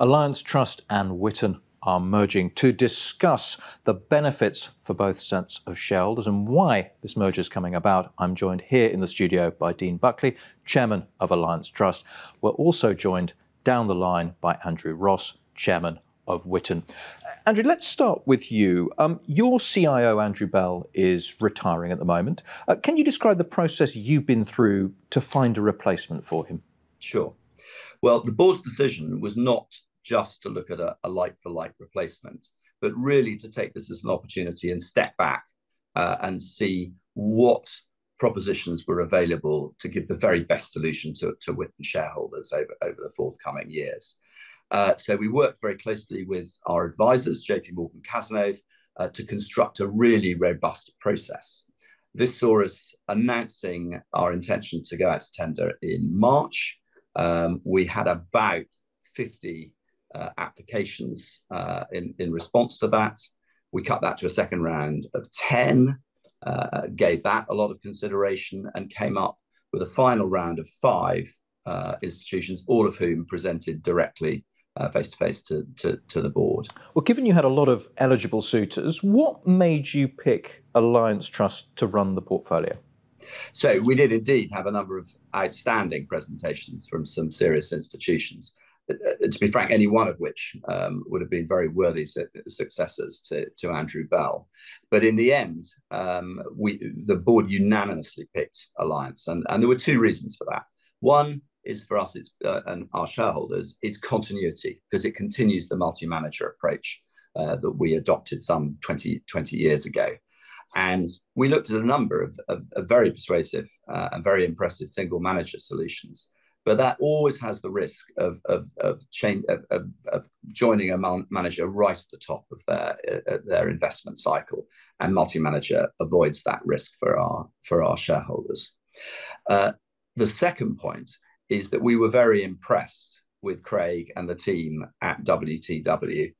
Alliance Trust and Witan are merging to discuss the benefits for both sets of shareholders and why this merger is coming about. I'm joined here in the studio by Dean Buckley, Chairman of Alliance Trust. We're also joined down the line by Andrew Ross, Chairman of Witan. Andrew, let's start with you. Your CIO, Andrew Bell, is retiring at the moment. Can you describe the process you've been through to find a replacement for him? Sure. Well, the board's decision was not just to look at a like-for-like replacement, but really to take this as an opportunity and step back and see what propositions were available to give the very best solution to Witan shareholders over the forthcoming years. So we worked very closely with our advisors, JP Morgan Cazenove, to construct a really robust process. This saw us announcing our intention to go out to tender in March. We had about 50 applications in response to that. We cut that to a second round of 10, gave that a lot of consideration, and came up with a final round of 5 institutions, all of whom presented directly face-to-face to the board. Well, given you had a lot of eligible suitors, what made you pick Alliance Trust to run the portfolio? So we did indeed have a number of outstanding presentations from some serious institutions, to be frank, any one of which would have been very worthy successors to Andrew Bell. But in the end, the board unanimously picked Alliance, and there were 2 reasons for that. One is for us, and our shareholders, it's continuity, because it continues the multi-manager approach that we adopted some 20 years ago. And we looked at a number of very persuasive and very impressive single manager solutions, but that always has the risk of joining a manager right at the top of their investment cycle, and multi-manager avoids that risk for our shareholders. The second point is that we were very impressed with Craig and the team at WTW.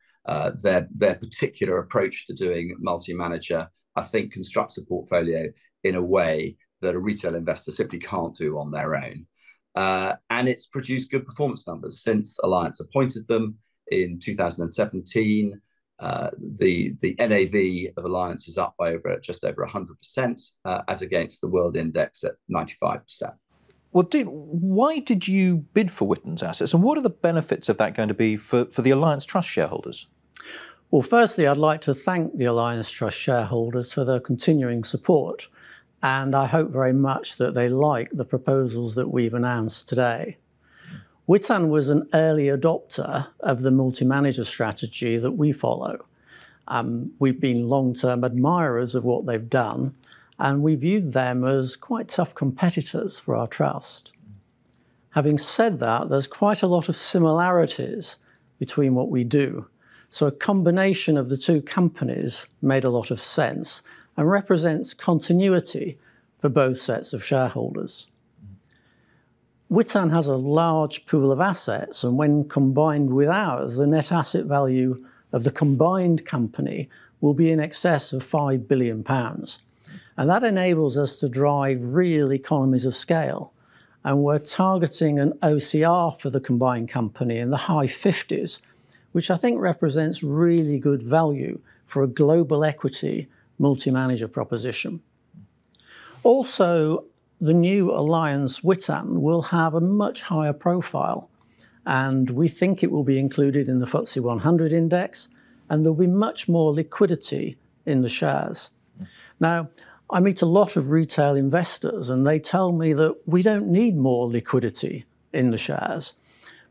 Their particular approach to doing multi-manager, I think, constructs a portfolio in a way that a retail investor simply can't do on their own. And it's produced good performance numbers since Alliance appointed them in 2017. The NAV of Alliance is up by just over 100%, as against the world index at 95%. Well, Dean, why did you bid for Witan's assets, and what are the benefits of that going to be for the Alliance Trust shareholders? Well, firstly, I'd like to thank the Alliance Trust shareholders for their continuing support, and I hope very much that they like the proposals that we've announced today. Witan was an early adopter of the multi-manager strategy that we follow. We've been long-term admirers of what they've done, and we viewed them as quite tough competitors for our trust. Having said that, there's quite a lot of similarities between what we do. So a combination of the 2 companies made a lot of sense and represents continuity for both sets of shareholders. Witan has a large pool of assets, and when combined with ours, the net asset value of the combined company will be in excess of £5 billion. And that enables us to drive real economies of scale. And we're targeting an OCR for the combined company in the high 50s, which I think represents really good value for a global equity multi-manager proposition. Also, the new Alliance Witan will have a much higher profile, and we think it will be included in the FTSE 100 index, and there'll be much more liquidity in the shares. Now, I meet a lot of retail investors, and they tell me that we don't need more liquidity in the shares.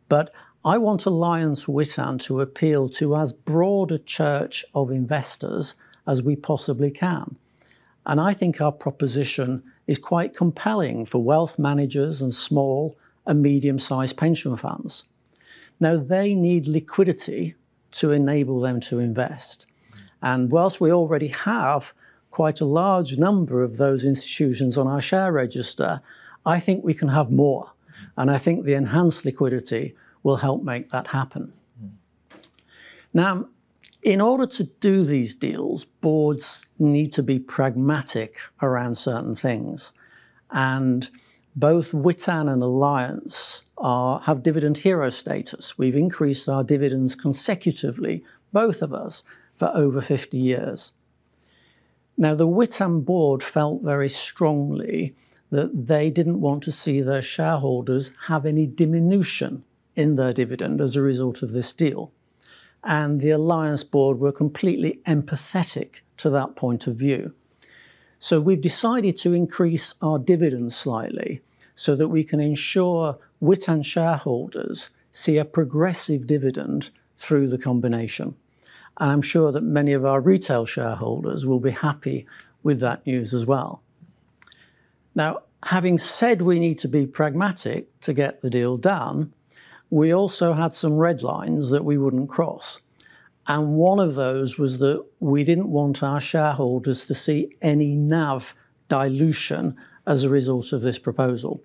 But I want Alliance Witan to appeal to as broad a church of investors as we possibly can. And I think our proposition is quite compelling for wealth managers and small and medium-sized pension funds. Now, they need liquidity to enable them to invest. And whilst we already have quite a large number of those institutions on our share register, I think we can have more. And I think the enhanced liquidity will help make that happen. Now, in order to do these deals, boards need to be pragmatic around certain things. And both Witan and Alliance have dividend hero status. We've increased our dividends consecutively, both of us, for over 50 years. Now, the Witan board felt very strongly that they didn't want to see their shareholders have any diminution in their dividend as a result of this deal. And the Alliance board were completely empathetic to that point of view. So we've decided to increase our dividend slightly so that we can ensure Witan shareholders see a progressive dividend through the combination. And I'm sure that many of our retail shareholders will be happy with that news as well. Now, having said we need to be pragmatic to get the deal done, we also had some red lines that we wouldn't cross. And one of those was that we didn't want our shareholders to see any NAV dilution as a result of this proposal.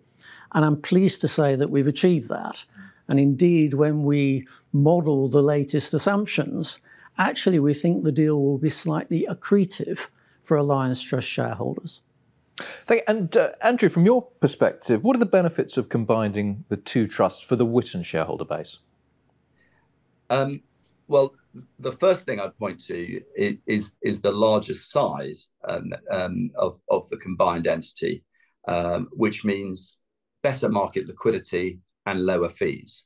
And I'm pleased to say that we've achieved that. And indeed, when we model the latest assumptions, actually we think the deal will be slightly accretive for Alliance Trust shareholders. And Andrew, from your perspective, what are the benefits of combining the two trusts for the Witan shareholder base? Well, the first thing I'd point to is the larger size of the combined entity, which means better market liquidity and lower fees.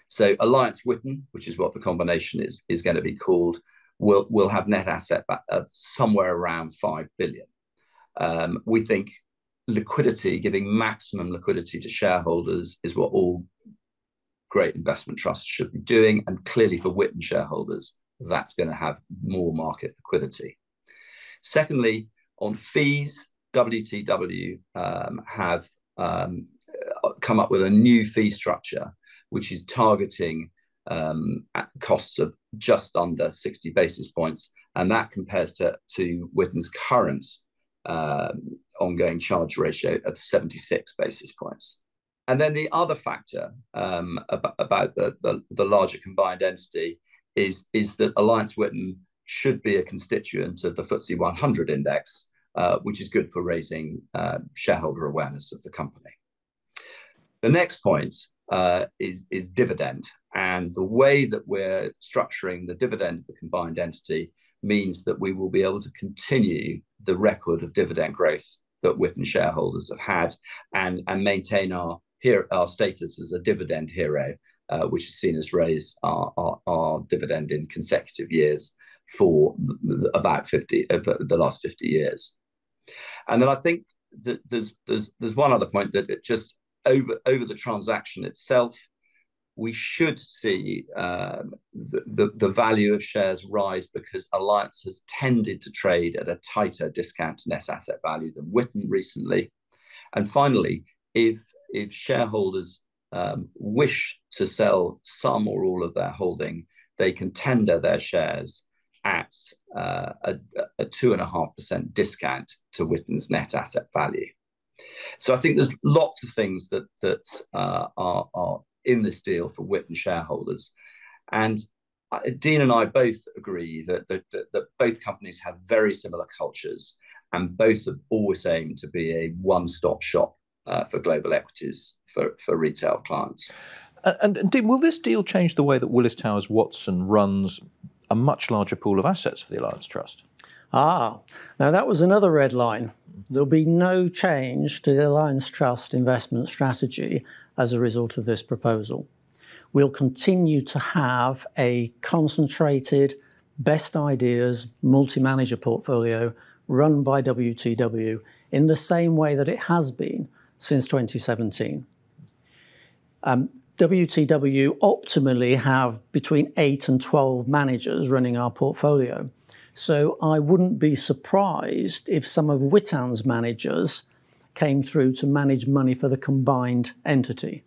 So Alliance Witan, which is what the combination is going to be called, will have net asset of somewhere around 5 billion. We think liquidity, giving maximum liquidity to shareholders, is what all great investment trusts should be doing. And clearly for Witan shareholders, that's going to have more market liquidity. Secondly, on fees, WTW have come up with a new fee structure, which is targeting costs of just under 60 basis points. And that compares to Witan's current ongoing charge ratio of 76 basis points. And then the other factor about the larger combined entity is that Alliance Witan should be a constituent of the FTSE 100 index, which is good for raising shareholder awareness of the company. The next point is dividend. And the way that we're structuring the dividend of the combined entity means that we will be able to continue the record of dividend growth that Witan shareholders have had and maintain our status as a dividend hero, which has seen us raise our dividend in consecutive years for about the last 50 years. And then I think that there's one other point that it just over the transaction itself, we should see the value of shares rise because Alliance has tended to trade at a tighter discount to net asset value than Witan recently. And finally, if shareholders wish to sell some or all of their holding, they can tender their shares at a 2.5% discount to Witan's net asset value. So I think there's lots of things that are in this deal for Witan shareholders. And Dean and I both agree that both companies have very similar cultures and both have always aimed to be a one-stop shop for global equities for retail clients. And Dean, will this deal change the way that Willis Towers Watson runs a much larger pool of assets for the Alliance Trust? Now that was another red line. There'll be no change to the Alliance Trust investment strategy as a result of this proposal. We'll continue to have a concentrated, best ideas, multi-manager portfolio run by WTW in the same way that it has been since 2017. WTW optimally have between 8 and 12 managers running our portfolio. So I wouldn't be surprised if some of Witan's managers came through to manage money for the combined entity.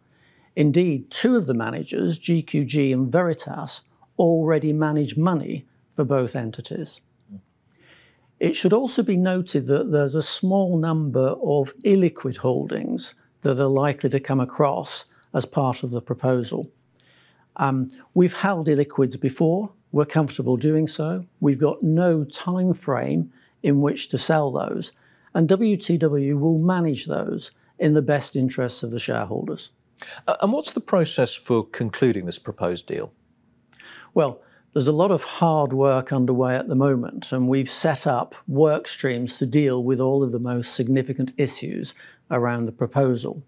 Indeed, 2 of the managers, GQG and Veritas, already manage money for both entities. It should also be noted that there's a small number of illiquid holdings that are likely to come across as part of the proposal. We've held illiquids before. We're comfortable doing so. We've got no time frame in which to sell those, and WTW will manage those in the best interests of the shareholders. And what's the process for concluding this proposed deal? Well, there's a lot of hard work underway at the moment, and we've set up work streams to deal with all of the most significant issues around the proposal.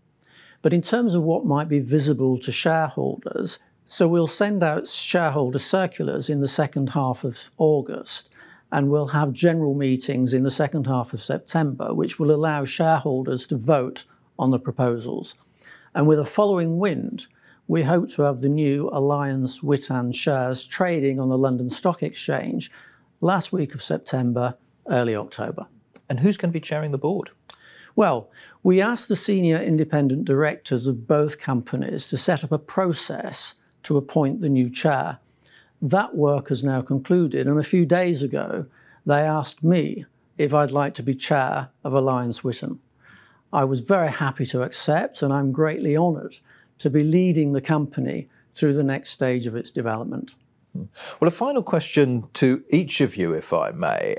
But in terms of what might be visible to shareholders, so we'll send out shareholder circulars in the second half of August, and we'll have general meetings in the second half of September, which will allow shareholders to vote on the proposals. And with a following wind, we hope to have the new Alliance Witan shares trading on the London Stock Exchange last week of September, early October. And who's going to be chairing the board? Well, we asked the senior independent directors of both companies to set up a process to appoint the new chair. That work has now concluded, and a few days ago, they asked me if I'd like to be chair of Alliance Witan. I was very happy to accept, and I'm greatly honoured to be leading the company through the next stage of its development. Well, a final question to each of you, if I may.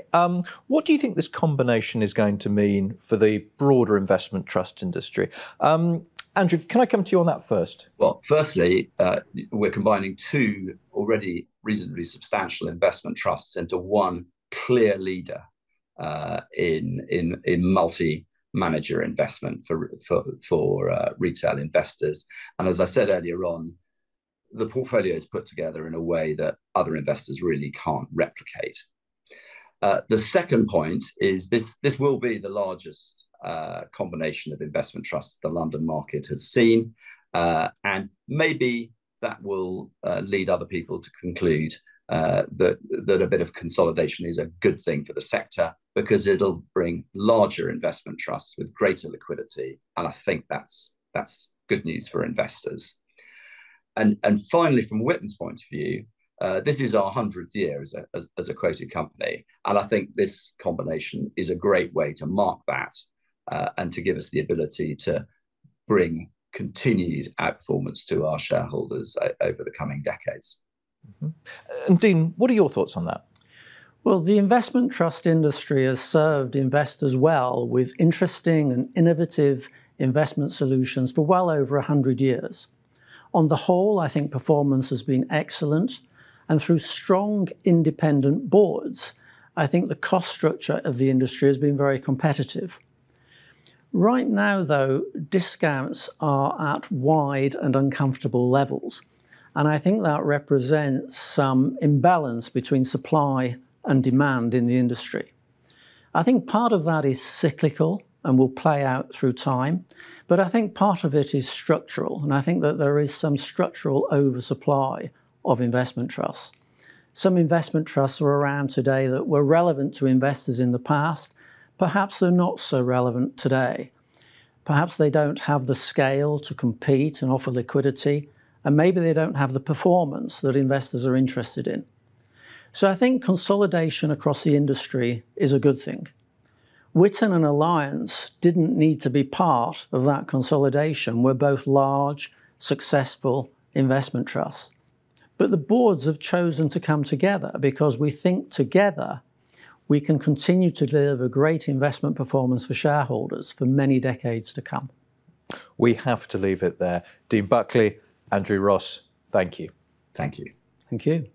What do you think this combination is going to mean for the broader investment trust industry? Andrew, can I come to you on that first? Well, firstly, we're combining two already reasonably substantial investment trusts into one clear leader in multi-manager investment for retail investors. And as I said earlier on, the portfolio is put together in a way that other investors really can't replicate. The second point is this will be the largest combination of investment trusts the London market has seen, and maybe that will lead other people to conclude that a bit of consolidation is a good thing for the sector, because it'll bring larger investment trusts with greater liquidity, and I think that's good news for investors. And finally, from Witan's point of view, this is our 100th year as a quoted company, and I think this combination is a great way to mark that and to give us the ability to bring continued outperformance to our shareholders over the coming decades. Mm-hmm. And Dean, what are your thoughts on that? Well, the investment trust industry has served investors well with interesting and innovative investment solutions for well over 100 years. On the whole, I think performance has been excellent, and through strong independent boards, I think the cost structure of the industry has been very competitive. Right now, though, discounts are at wide and uncomfortable levels, and I think that represents some imbalance between supply and demand in the industry. I think part of that is cyclical and will play out through time, but I think part of it is structural, and I think that there is some structural oversupply of investment trusts. Some investment trusts are around today that were relevant to investors in the past. Perhaps they're not so relevant today. Perhaps they don't have the scale to compete and offer liquidity, and maybe they don't have the performance that investors are interested in. So I think consolidation across the industry is a good thing. Witan and Alliance didn't need to be part of that consolidation. We're both large, successful investment trusts. But the boards have chosen to come together because we think together we can continue to deliver great investment performance for shareholders for many decades to come. We have to leave it there. Dean Buckley, Andrew Ross, thank you. Thank you. Thank you.